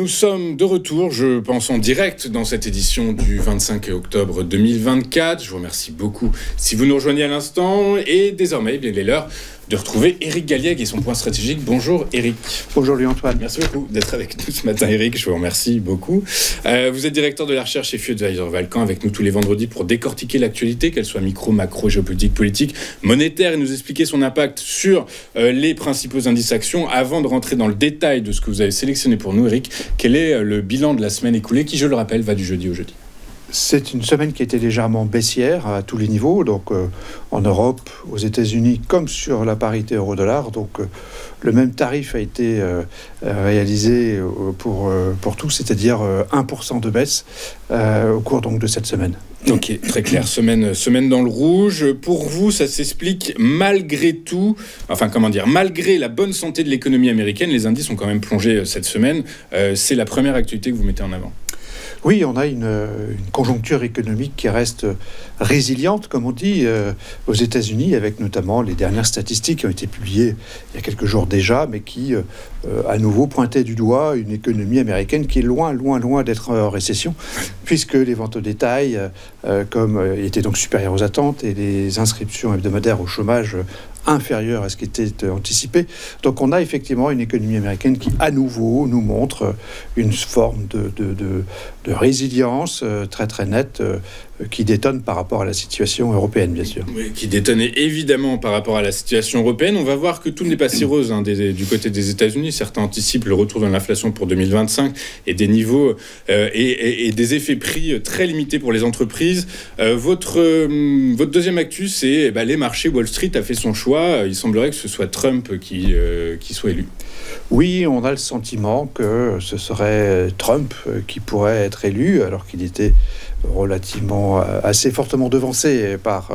nous sommes de retour, je pense en direct dans cette édition du 25 octobre 2024. Je vous remercie beaucoup si vous nous rejoignez à l'instant. Et désormais, il est l'heure de retrouver Éric Galliègue et son point stratégique. Bonjour Éric. Bonjour Louis-Antoine. Merci beaucoup d'être avec nous ce matin Éric, je vous remercie beaucoup. Vous êtes directeur de la recherche chez FU Advisors Valcan, avec nous tous les vendredis pour décortiquer l'actualité, qu'elle soit micro, macro, géopolitique, politique, monétaire, et nous expliquer son impact sur les principaux indices actions. Avant de rentrer dans le détail de ce que vous avez sélectionné pour nous Éric, quel est le bilan de la semaine écoulée qui, je le rappelle, va du jeudi au jeudi? C'est une semaine qui était légèrement baissière à tous les niveaux, donc en Europe, aux États-Unis, comme sur la parité euro-dollar. Donc le même tarif a été réalisé pour tous, c'est-à-dire 1% de baisse au cours donc de cette semaine. Ok, très clair. Semaine dans le rouge. Pour vous, ça s'explique malgré tout, malgré la bonne santé de l'économie américaine, les indices ont quand même plongé cette semaine. C'est la première actualité que vous mettez en avant. Oui, on a une conjoncture économique qui reste résiliente, comme on dit, aux États-Unis, avec notamment les dernières statistiques qui ont été publiées il y a quelques jours déjà, mais qui, à nouveau, pointaient du doigt une économie américaine qui est loin d'être en récession, puisque les ventes au détail, étaient donc supérieures aux attentes, et les inscriptions hebdomadaires au chômage inférieure à ce qui était anticipé. Donc on a effectivement une économie américaine qui, à nouveau, nous montre une forme de résilience très nette, qui détonne par rapport à la situation européenne, bien sûr. Oui, qui détonne évidemment par rapport à la situation européenne. On va voir que tout n'est pas si rose du côté des États-Unis. Certains anticipent le retour de l'inflation pour 2025 et des niveaux et des effets prix très limités pour les entreprises. Votre deuxième actu, c'est les marchés. Wall Street a fait son choix. Il semblerait que ce soit Trump qui soit élu. Oui, on a le sentiment que ce serait Trump qui pourrait être élu, alors qu'il était relativement assez fortement devancé par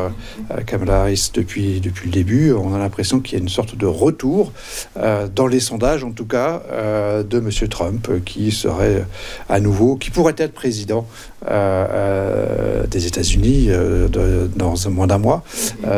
Kamala Harris depuis le début. On a l'impression qu'il y a une sorte de retour, dans les sondages en tout cas, de M. Trump, qui serait à nouveau, qui pourrait être président des États-Unis dans moins d'un mois,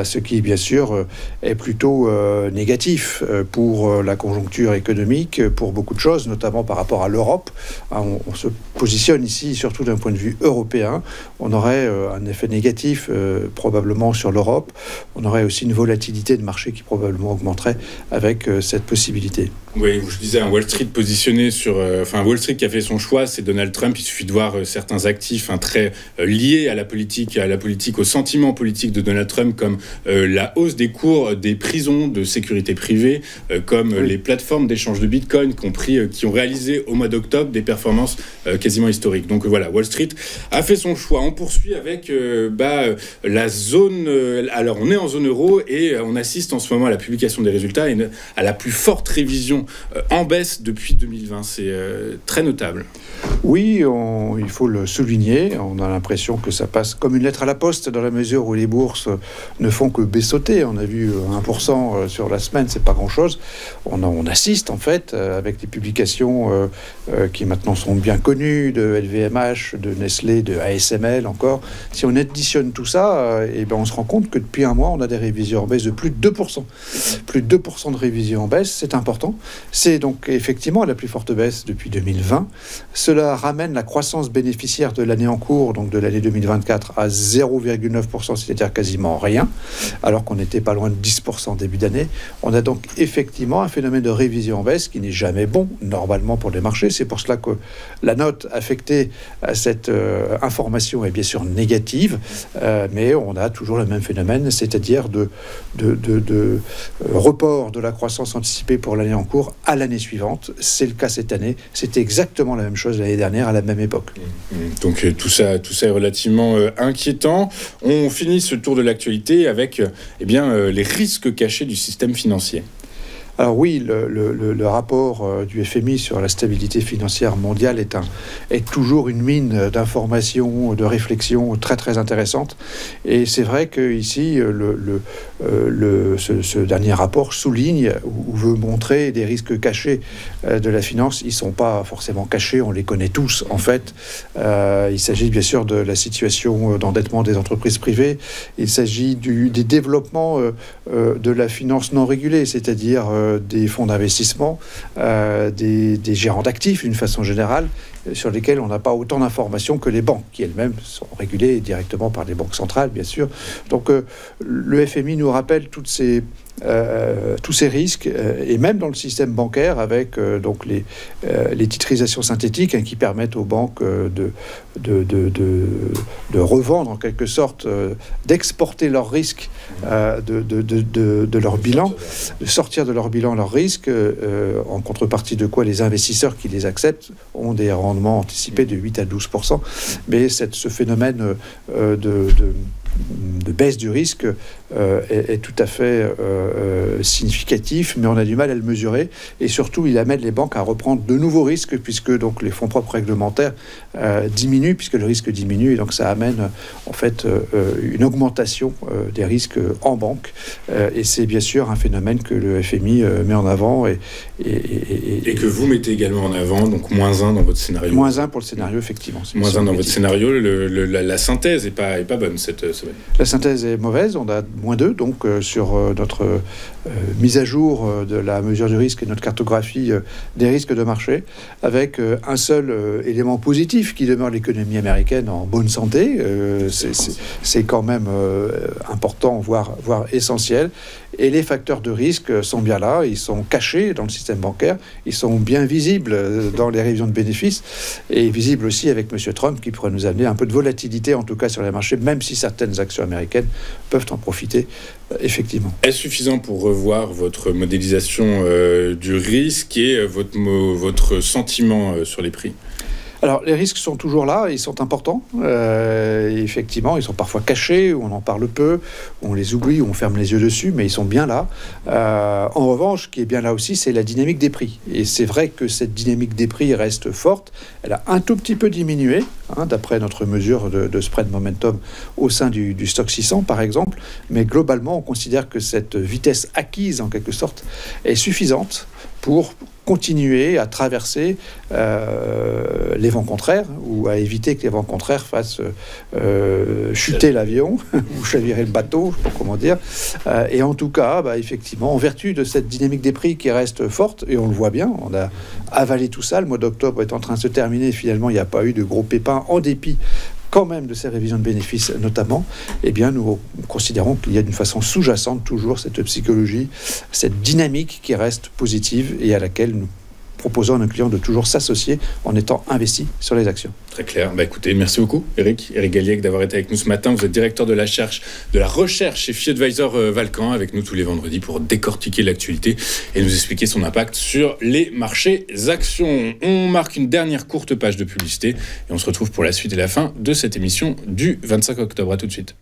ce qui bien sûr est plutôt négatif pour la conjoncture économique, pour beaucoup de choses, notamment par rapport à l'Europe. On se positionne ici surtout d'un point de vue européen. On aurait un effet négatif probablement sur l'Europe. On aurait aussi une volatilité de marché qui probablement augmenterait avec cette possibilité. Oui, je disais, un Wall Street positionné sur... Wall Street qui a fait son choix, c'est Donald Trump. Il suffit de voir certains actifs très liés à la politique, au sentiment politique de Donald Trump, comme la hausse des cours des prisons de sécurité privée, comme les plateformes d'échange de Bitcoin qui ont réalisé au mois d'octobre des performances quasiment historiques. Donc voilà, Wall Street a fait son choix. On poursuit avec la zone... alors, on est en zone euro et on assiste en ce moment à la publication des résultats et à la plus forte révision en baisse depuis 2020. C'est très notable. Oui, il faut le souligner. On a l'impression que ça passe comme une lettre à la poste, dans la mesure où les bourses ne font que baissoter. On a vu 1% sur la semaine, c'est pas grand-chose. On assiste, en fait, avec des publications qui maintenant sont bien connues, de LVMH, de Nestlé, de ASML encore. Si on additionne tout ça, on se rend compte que depuis un mois, on a des révisions en baisse de plus de 2%. Plus de 2% de révisions en baisse, c'est important. C'est donc effectivement la plus forte baisse depuis 2020. Cela ramène la croissance bénéficiaire de l'année en cours, donc de l'année 2024, à 0,9%, c'est-à-dire quasiment rien, alors qu'on n'était pas loin de 10% début d'année. On a donc effectivement un phénomène de révision en baisse qui n'est jamais bon, normalement, pour les marchés. C'est pour cela que la note affectée à cette information est bien sûr négative, mais on a toujours le même phénomène, c'est-à-dire de report de la croissance anticipée pour l'année en cours à l'année suivante. C'est le cas cette année. C'était exactement la même chose l'année dernière à la même époque. Donc tout ça est relativement inquiétant. On finit ce tour de l'actualité avec les risques cachés du système financier. Alors oui, le rapport du FMI sur la stabilité financière mondiale est toujours une mine d'informations, de réflexions très intéressante. Et c'est vrai qu'ici, ce dernier rapport souligne ou veut montrer des risques cachés de la finance. Ils ne sont pas forcément cachés, on les connaît tous en fait. Il s'agit bien sûr de la situation d'endettement des entreprises privées. Il s'agit des développements de la finance non régulée, c'est-à-dire des fonds d'investissement, des gérants d'actifs d'une façon générale, sur lesquels on n'a pas autant d'informations que les banques, qui elles-mêmes sont régulées directement par les banques centrales, bien sûr. Donc le FMI nous rappelle tous ces risques, et même dans le système bancaire, avec donc les titrisations synthétiques, qui permettent aux banques de revendre en quelque sorte, d'exporter leurs risques de leur bilan, de sortir de leur bilan leurs risques, en contrepartie de quoi les investisseurs qui les acceptent ont des rendements anticipés de 8 à 12%. Mais ce phénomène de baisse du risque est tout à fait significatif, mais on a du mal à le mesurer, et surtout il amène les banques à reprendre de nouveaux risques, puisque donc les fonds propres réglementaires diminuent, puisque le risque diminue, et donc ça amène en fait une augmentation des risques en banque, et c'est bien sûr un phénomène que le FMI met en avant et que vous mettez également en avant, donc -1 dans votre scénario. -1 pour le scénario, effectivement. -1 dans votre scénario. La synthèse n'est pas bonne cette semaine. La synthèse est mauvaise, on a -2 donc sur notre mise à jour de la mesure du risque et notre cartographie des risques de marché, avec un seul élément positif qui demeure l'économie américaine en bonne santé. C'est quand même important, voire essentiel. Et les facteurs de risque sont bien là, ils sont cachés dans le système bancaire, ils sont bien visibles dans les révisions de bénéfices, et visibles aussi avec M. Trump, qui pourrait nous amener un peu de volatilité, en tout cas sur les marchés, même si certaines actions américaines peuvent en profiter, effectivement. Est-ce suffisant pour revoir votre modélisation du risque et votre sentiment sur les prix ? Alors, les risques sont toujours là, ils sont importants. Effectivement, ils sont parfois cachés, on en parle peu, on les oublie, on ferme les yeux dessus, mais ils sont bien là. En revanche, ce qui est bien là aussi, c'est la dynamique des prix. Et c'est vrai que cette dynamique des prix reste forte. Elle a un tout petit peu diminué, d'après notre mesure de spread momentum au sein du stock 600, par exemple. Mais globalement, on considère que cette vitesse acquise, en quelque sorte, est suffisante pour continuer à traverser les vents contraires, ou à éviter que les vents contraires fassent chuter l'avion ou chavirer le bateau, je sais pas comment dire. Et en tout cas, effectivement, en vertu de cette dynamique des prix qui reste forte, et on le voit bien, on a avalé tout ça, le mois d'octobre est en train de se terminer, finalement il n'y a pas eu de gros pépins, en dépit quand même de ces révisions de bénéfices notamment, eh bien nous considérons qu'il y a d'une façon sous-jacente toujours cette psychologie, cette dynamique qui reste positive et à laquelle nous proposons à nos clients de toujours s'associer en étant investis sur les actions. Très clair. Écoutez, merci beaucoup Eric Galiec d'avoir été avec nous ce matin. Vous êtes directeur de la recherche chez FI Advisor Valcan, avec nous tous les vendredis pour décortiquer l'actualité et nous expliquer son impact sur les marchés actions. On marque une dernière courte page de publicité et on se retrouve pour la suite et la fin de cette émission du 25 octobre. À tout de suite.